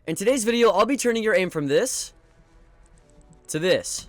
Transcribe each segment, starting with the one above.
In today's video, I'll be turning your aim from this to this.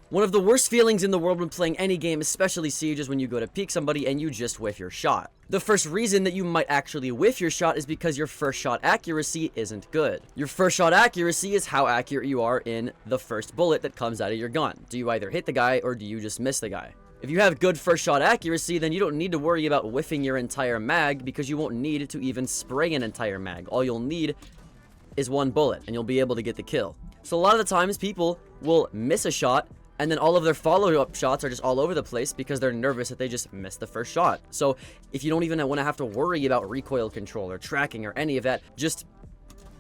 One of the worst feelings in the world when playing any game, especially Siege, is when you go to peek somebody and you just whiff your shot. The first reason that you might actually whiff your shot is because your first shot accuracy isn't good. Your first shot accuracy is how accurate you are in the first bullet that comes out of your gun. Do you either hit the guy or do you just miss the guy? If you have good first shot accuracy, then you don't need to worry about whiffing your entire mag because you won't need to even spray an entire mag. All you'll need is one bullet and you'll be able to get the kill. So a lot of the times people will miss a shot and then all of their follow-up shots are just all over the place because they're nervous that they just missed the first shot. So if you don't even want to have to worry about recoil control or tracking or any of that, just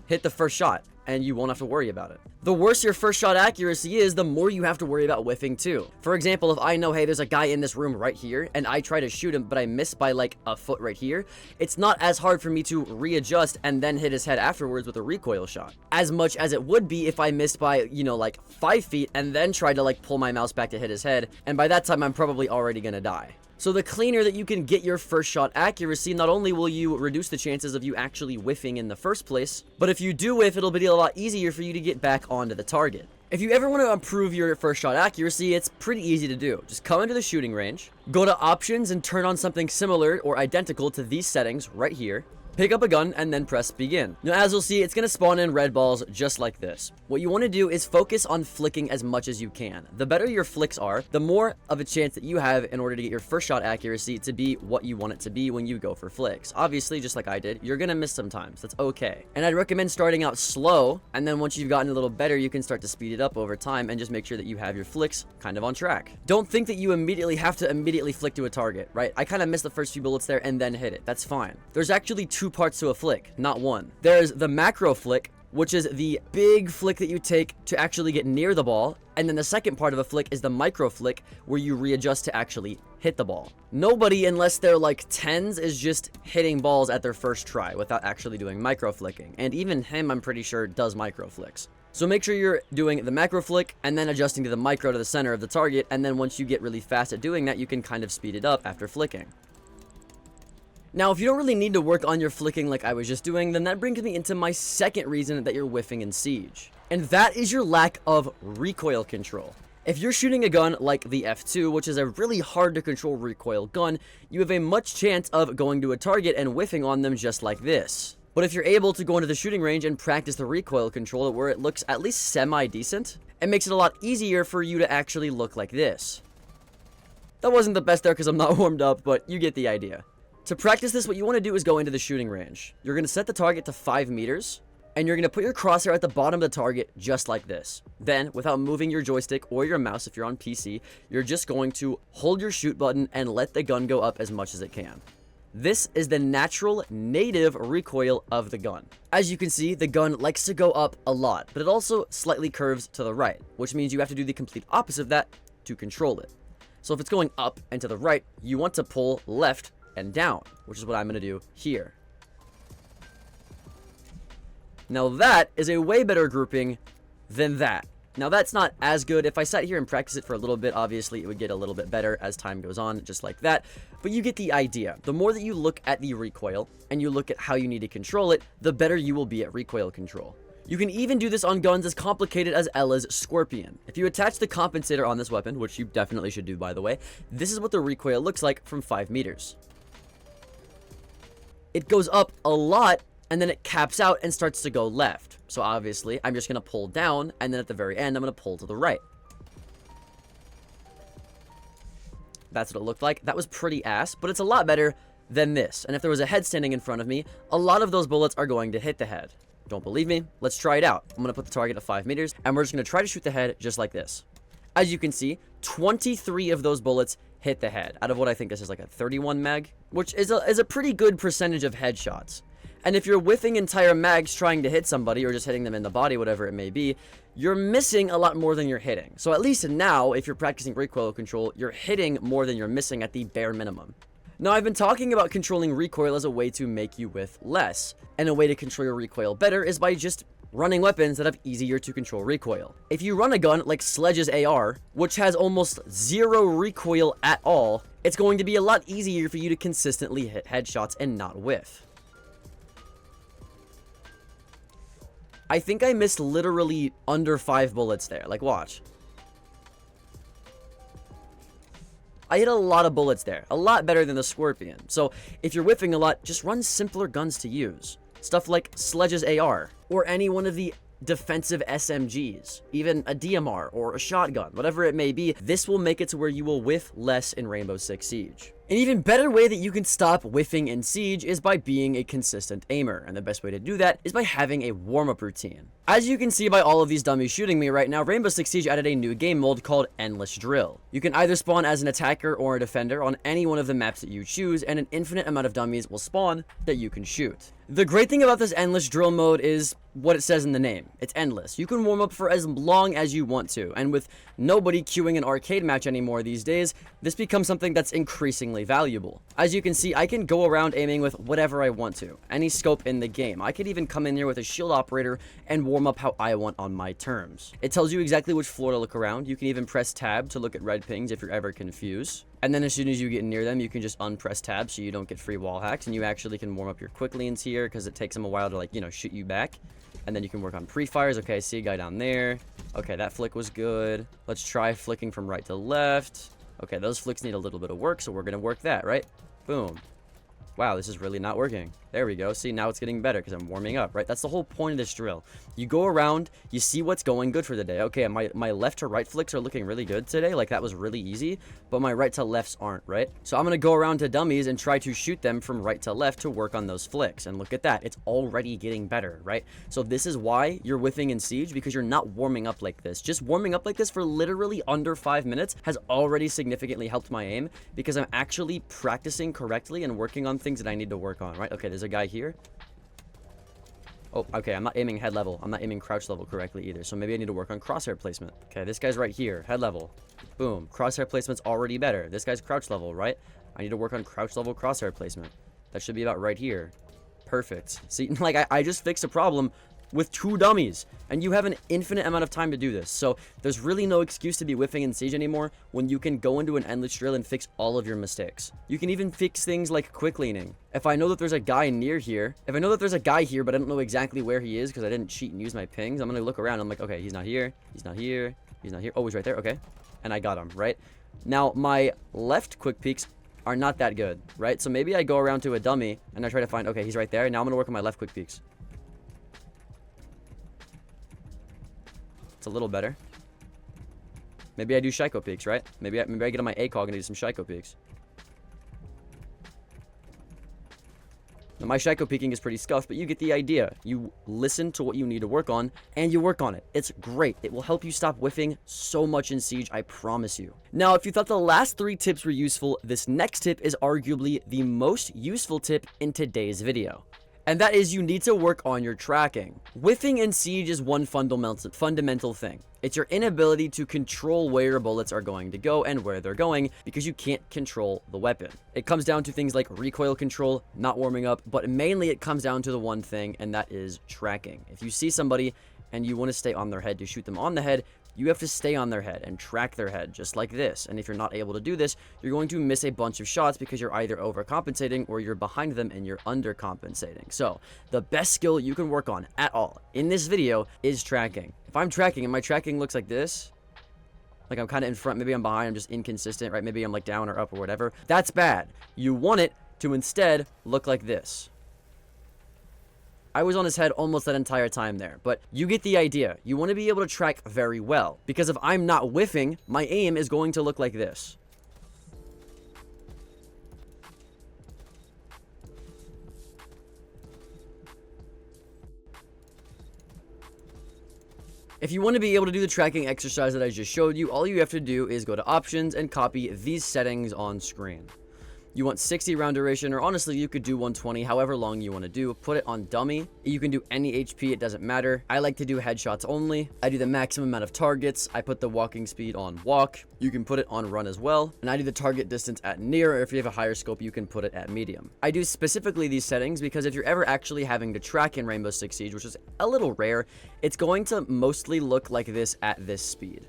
hit the first shot and you won't have to worry about it. The worse your first shot accuracy is, the more you have to worry about whiffing too. For example, if I know, hey, there's a guy in this room right here and I try to shoot him, but I miss by like a foot right here, it's not as hard for me to readjust and then hit his head afterwards with a recoil shot, as much as it would be if I missed by, you know, like 5 feet and then tried to like pull my mouse back to hit his head, and by that time I'm probably already gonna die. So the cleaner that you can get your first shot accuracy, not only will you reduce the chances of you actually whiffing in the first place, but if you do whiff, it'll be a lot easier for you to get back onto the target. If you ever want to improve your first shot accuracy, it's pretty easy to do. Just come into the shooting range, go to options and turn on something similar or identical to these settings right here. Pick up a gun and then press begin. Now, as you'll see, it's going to spawn in red balls just like this. What you want to do is focus on flicking as much as you can. The better your flicks are, the more of a chance that you have in order to get your first shot accuracy to be what you want it to be when you go for flicks. Obviously, just like I did, you're going to miss sometimes. That's okay. And I'd recommend starting out slow, and then once you've gotten a little better, you can start to speed it up over time and just make sure that you have your flicks kind of on track. Don't think that you have to flick to a target, right? I kind of missed the first few bullets there and then hit it. That's fine. There's actually two parts to a flick, not one. There's the macro flick, which is the big flick that you take to actually get near the ball, and then the second part of a flick is the micro flick, where you readjust to actually hit the ball. Nobody, unless they're like 10s, is just hitting balls at their first try without actually doing micro flicking, and even him, I'm pretty sure, does micro flicks. So make sure you're doing the macro flick and then adjusting to the micro to the center of the target, and then once you get really fast at doing that, you can kind of speed it up after flicking. Now, if you don't really need to work on your flicking like I was just doing, then that brings me into my second reason that you're whiffing in Siege. And that is your lack of recoil control. If you're shooting a gun like the F2, which is a really hard to control recoil gun, you have a much chance of going to a target and whiffing on them just like this. But if you're able to go into the shooting range and practice the recoil control where it looks at least semi-decent, it makes it a lot easier for you to actually look like this. That wasn't the best there because I'm not warmed up, but you get the idea. To practice this, what you want to do is go into the shooting range. You're going to set the target to 5 meters, and you're going to put your crosshair at the bottom of the target just like this. Then, without moving your joystick or your mouse if you're on PC, you're just going to hold your shoot button and let the gun go up as much as it can. This is the natural, native recoil of the gun. As you can see, the gun likes to go up a lot, but it also slightly curves to the right, which means you have to do the complete opposite of that to control it. So if it's going up and to the right, you want to pull left and down, which is what I'm going to do here. Now that is a way better grouping than that. Now that's not as good. If I sat here and practice it for a little bit, obviously it would get a little bit better as time goes on, just like that. But you get the idea. The more that you look at the recoil and you look at how you need to control it, the better you will be at recoil control. You can even do this on guns as complicated as Ella's Scorpion. If you attach the compensator on this weapon, which you definitely should do by the way, this is what the recoil looks like from 5 meters. It goes up a lot, and then it caps out and starts to go left. So obviously, I'm just going to pull down, and then at the very end, I'm going to pull to the right. That's what it looked like. That was pretty ass, but it's a lot better than this. And if there was a head standing in front of me, a lot of those bullets are going to hit the head. Don't believe me? Let's try it out. I'm going to put the target at 5 meters, and we're just going to try to shoot the head just like this. As you can see, 23 of those bullets hit the head, out of what I think this is like a 31 mag, which is a pretty good percentage of headshots. And if you're whiffing entire mags trying to hit somebody, or just hitting them in the body, whatever it may be, you're missing a lot more than you're hitting. So at least now, if you're practicing recoil control, you're hitting more than you're missing at the bare minimum. Now, I've been talking about controlling recoil as a way to make you whiff less, and a way to control your recoil better is by just running weapons that have easier to control recoil. If you run a gun like Sledge's AR, which has almost zero recoil at all, it's going to be a lot easier for you to consistently hit headshots and not whiff. I think I missed literally under 5 bullets there. Like, watch. I hit a lot of bullets there. A lot better than the Scorpion. So, if you're whiffing a lot, just run simpler guns to use. Stuff like Sledge's AR, or any one of the defensive SMGs, even a DMR or a shotgun, whatever it may be. This will make it to where you will whiff less in Rainbow Six Siege. An even better way that you can stop whiffing in Siege is by being a consistent aimer, and the best way to do that is by having a warm-up routine. As you can see by all of these dummies shooting me right now, Rainbow Six Siege added a new game mode called Endless Drill. You can either spawn as an attacker or a defender on any one of the maps that you choose, and an infinite amount of dummies will spawn that you can shoot. The great thing about this Endless Drill mode is what it says in the name. It's endless. You can warm up for as long as you want to, and with nobody queuing an arcade match anymore these days, this becomes something that's increasingly valuable. As you can see, I can go around aiming with whatever I want to, any scope in the game. I could even come in here with a shield operator and warm up how I want on my terms. It tells you exactly which floor to look around. You can even press tab to look at red pings if you're ever confused. And then as soon as you get near them, you can just unpress tab so you don't get free wall hacks, and you actually can warm up your quick leans here because it takes them a while to, like, you know, shoot you back. And then you can work on pre-fires. Okay, I see a guy down there. Okay, that flick was good. Let's try flicking from right to left. Okay, those flicks need a little bit of work, so we're gonna work that, right? Boom. Wow, this is really not working. There we go. See, now it's getting better because I'm warming up, right? That's the whole point of this drill. You go around, you see what's going good for the day. Okay, my left to right flicks are looking really good today. Like, that was really easy, but my right to lefts aren't, right? So I'm going to go around to dummies and try to shoot them from right to left to work on those flicks. And look at that. It's already getting better, right? So this is why you're whiffing in Siege, because you're not warming up like this. Just warming up like this for literally under 5 minutes has already significantly helped my aim because I'm actually practicing correctly and working on things that I need to work on, right? Okay, there's a guy here. Oh, okay, I'm not aiming head level. I'm not aiming crouch level correctly either, so maybe I need to work on crosshair placement. Okay, this guy's right here, head level. Boom, crosshair placement's already better. This guy's crouch level, right? I need to work on crouch level crosshair placement. That should be about right here. Perfect. See, like, I just fixed a problem with 2 dummies, and you have an infinite amount of time to do this. So there's really no excuse to be whiffing in Siege anymore when you can go into an endless drill and fix all of your mistakes. You can even fix things like quick leaning. If I know that there's a guy near here, if I know that there's a guy here, but I don't know exactly where he is because I didn't cheat and use my pings, I'm gonna look around. I'm like, okay, he's not here, he's not here, he's not here. Oh, he's right there. Okay, and I got him, right? Now my left quick peeks are not that good, right? So maybe I go around to a dummy and I try to find, okay, he's right there. Now I'm gonna work on my left quick peeks. It's a little better. Maybe I do Shiko peeks, right? Maybe I get on my ACOG and do some Shiko peeks. Now, my Shiko peeking is pretty scuffed, but you get the idea. You listen to what you need to work on, and you work on it. It's great. It will help you stop whiffing so much in Siege, I promise you. Now, if you thought the last 3 tips were useful, this next tip is arguably the most useful tip in today's video. And that is, you need to work on your tracking. Whiffing in Siege is one fundamental thing. It's your inability to control where your bullets are going to go and where they're going because you can't control the weapon. It comes down to things like recoil control, not warming up, but mainly it comes down to the one thing, and that is tracking. If you see somebody and you want to stay on their head to shoot them on the head, you have to stay on their head and track their head just like this. And if you're not able to do this, you're going to miss a bunch of shots because you're either overcompensating or you're behind them and you're undercompensating. So the best skill you can work on at all in this video is tracking. If I'm tracking and my tracking looks like this, like I'm kind of in front, maybe I'm behind, I'm just inconsistent, right? Maybe I'm like down or up or whatever. That's bad. You want it to instead look like this. I was on his head almost that entire time there, but you get the idea. You want to be able to track very well, because if I'm not whiffing, my aim is going to look like this. If you want to be able to do the tracking exercise that I just showed you, all you have to do is go to options and copy these settings on screen. You want 60 round duration, or honestly, you could do 120, however long you want to do. Put it on dummy. You can do any HP, it doesn't matter. I like to do headshots only. I do the maximum amount of targets. I put the walking speed on walk. You can put it on run as well. And I do the target distance at near, or if you have a higher scope, you can put it at medium. I do specifically these settings because if you're ever actually having to track in Rainbow Six Siege, which is a little rare, it's going to mostly look like this at this speed.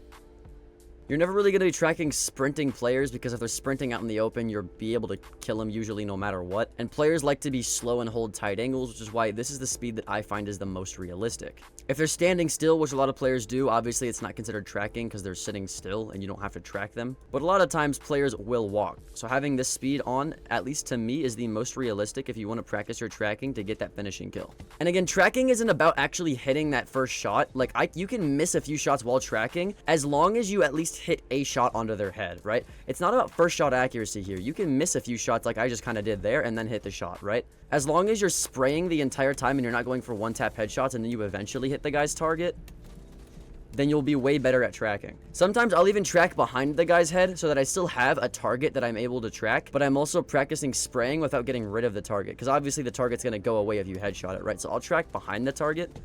You're never really going to be tracking sprinting players because if they're sprinting out in the open, you'll be able to kill them usually no matter what. And players like to be slow and hold tight angles, which is why this is the speed that I find is the most realistic. If they're standing still, which a lot of players do, obviously it's not considered tracking because they're sitting still and you don't have to track them. But a lot of times players will walk. So having this speed on, at least to me, is the most realistic if you want to practice your tracking to get that finishing kill. And again, tracking isn't about actually hitting that first shot. Like, you can miss a few shots while tracking as long as you at least hit a shot onto their head, right? It's not about first shot accuracy here. You can miss a few shots like I just kind of did there and then hit the shot, right? As long as you're spraying the entire time and you're not going for one-tap headshots and then you eventually hit the guy's target, then you'll be way better at tracking. Sometimes I'll even track behind the guy's head so that I still have a target that I'm able to track, but I'm also practicing spraying without getting rid of the target, because obviously the target's going to go away if you headshot it, right? So I'll track behind the target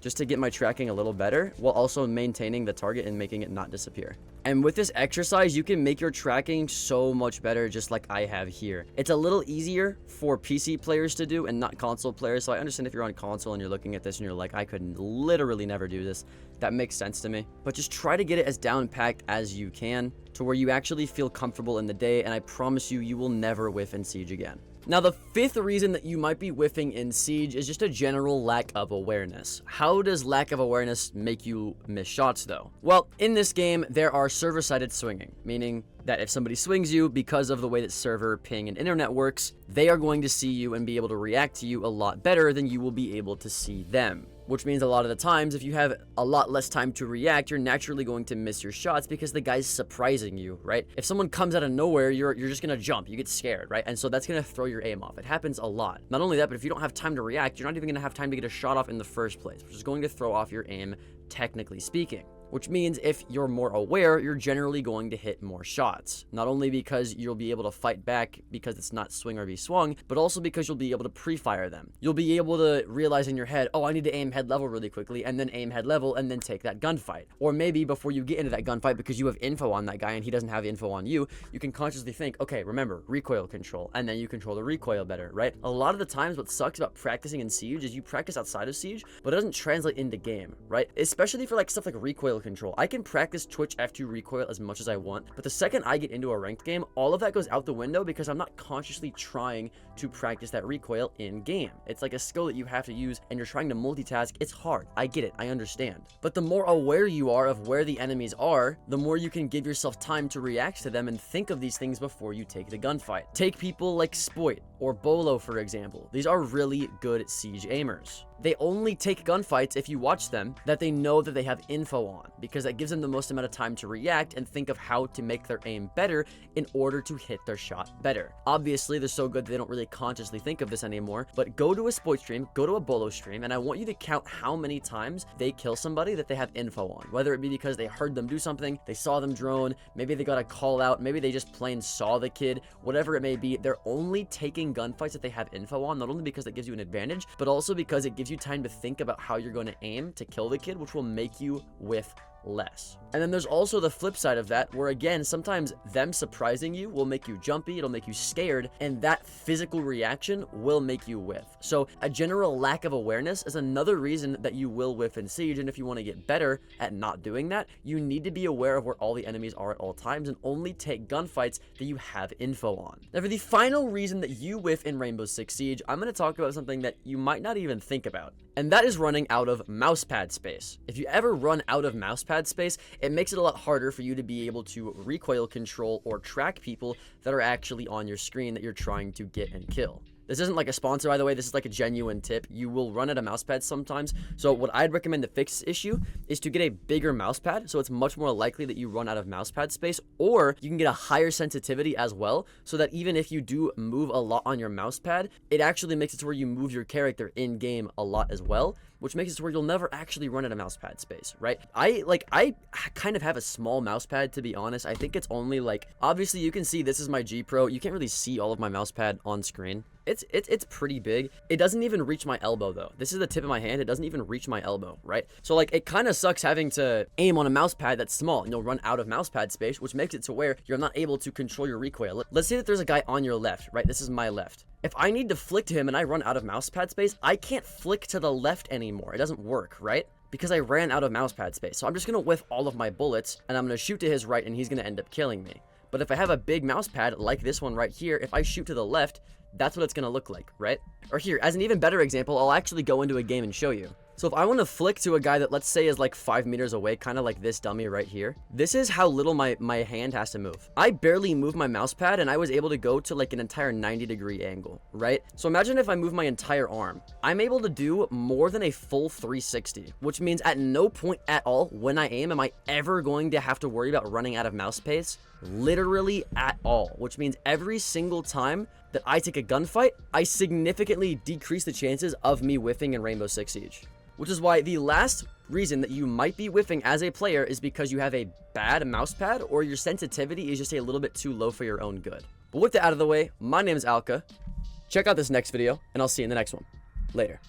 just to get my tracking a little better while also maintaining the target and making it not disappear. And with this exercise, you can make your tracking so much better, just like I have here. It's a little easier for PC players to do and not console players. So I understand if you're on console and you're looking at this and you're like, I could literally never do this. That makes sense to me. But just try to get it as down-packed as you can to where you actually feel comfortable in the day. And I promise you, you will never whiff in Siege again. Now, the fifth reason that you might be whiffing in Siege is just a general lack of awareness. How does lack of awareness make you miss shots, though? Well, in this game, there are server-sided swinging, meaning that if somebody swings you, because of the way that server, ping, and internet works, they are going to see you and be able to react to you a lot better than you will be able to see them. Which means a lot of the times, if you have a lot less time to react, you're naturally going to miss your shots because the guy's surprising you, right? If someone comes out of nowhere, you're just gonna jump, you get scared, right? And so that's gonna throw your aim off. It happens a lot. Not only that, but if you don't have time to react, you're not even gonna have time to get a shot off in the first place, which is going to throw off your aim, technically speaking. Which means if you're more aware, you're generally going to hit more shots. Not only because you'll be able to fight back because it's not swing or be swung, but also because you'll be able to pre-fire them. You'll be able to realize in your head, oh, I need to aim head level really quickly, and then aim head level, and then take that gunfight. Or maybe before you get into that gunfight, because you have info on that guy and he doesn't have info on you, you can consciously think, okay, remember, recoil control, and then you control the recoil better, right? A lot of the times what sucks about practicing in Siege is you practice outside of Siege, but it doesn't translate into game, right? Especially for like stuff like recoil control. I can practice Twitch F2 recoil as much as I want, but the second I get into a ranked game, all of that goes out the window because I'm not consciously trying to practice that recoil in game. It's like a skill that you have to use and you're trying to multitask. It's hard. I get it. I understand. But the more aware you are of where the enemies are, the more you can give yourself time to react to them and think of these things before you take the gunfight. Take people like Spoit or Bolo, for example. These are really good Siege aimers. They only take gunfights if you watch them that they know that they have info on, because that gives them the most amount of time to react and think of how to make their aim better in order to hit their shot better. Obviously, they're so good they don't really consciously think of this anymore, but go to a Spoit stream, go to a Bolo stream, and I want you to count how many times they kill somebody that they have info on, whether it be because they heard them do something, they saw them drone, maybe they got a call out, maybe they just plain saw the kid, whatever it may be. They're only taking gunfights that they have info on, not only because that gives you an advantage, but also because it gives you time to think about how you're going to aim to kill the kid, which will make you whiff less. And then there's also the flip side of that, where again, sometimes them surprising you will make you jumpy, it'll make you scared, and that physical reaction will make you whiff. So a general lack of awareness is another reason that you will whiff in Siege, and if you want to get better at not doing that, you need to be aware of where all the enemies are at all times and only take gunfights that you have info on. Now, for the final reason that you whiff in Rainbow Six Siege, I'm going to talk about something that you might not even think about, and that is running out of mousepad space. If you ever run out of mousepad space, it makes it a lot harder for you to be able to recoil control or track people that are actually on your screen that you're trying to get and kill. This isn't like a sponsor, by the way. This is like a genuine tip. You will run out of mousepad sometimes. So what I'd recommend to fix this issue is to get a bigger mousepad. So it's much more likely that you run out of mousepad space, or you can get a higher sensitivity as well. So that even if you do move a lot on your mousepad, it actually makes it to where you move your character in game a lot as well, which makes it to where you'll never actually run out of mousepad space, right? I kind of have a small mousepad, to be honest. I think it's only like, obviously you can see this is my G Pro. You can't really see all of my mousepad on screen. It's pretty big. It doesn't even reach my elbow though. This is the tip of my hand. It doesn't even reach my elbow, right? So like, it kind of sucks having to aim on a mousepad that's small and you'll run out of mousepad space, which makes it to where you're not able to control your recoil. Let's say that there's a guy on your left, right? This is my left. If I need to flick to him and I run out of mousepad space, I can't flick to the left anymore. It doesn't work, right? because I ran out of mousepad space. So I'm just going to whiff all of my bullets, and I'm going to shoot to his right, and he's going to end up killing me. But if I have a big mousepad like this one right here, if I shoot to the left, that's what it's going to look like, right? Or here, as an even better example, I'll actually go into a game and show you. So if I want to flick to a guy that, let's say, is like 5 meters away, kind of like this dummy right here, this is how little my hand has to move. I barely move my mouse pad, and I was able to go to like an entire 90-degree angle, right? So imagine if I move my entire arm. I'm able to do more than a full 360, which means at no point at all when I aim am I ever going to have to worry about running out of mouse space. Literally at all, which means every single time that I take a gunfight, I significantly decrease the chances of me whiffing in Rainbow Six Siege. Which is why the last reason that you might be whiffing as a player is because you have a bad mousepad or your sensitivity is just a little bit too low for your own good. But with that out of the way, my name is Alka. Check out this next video, and I'll see you in the next one. Later.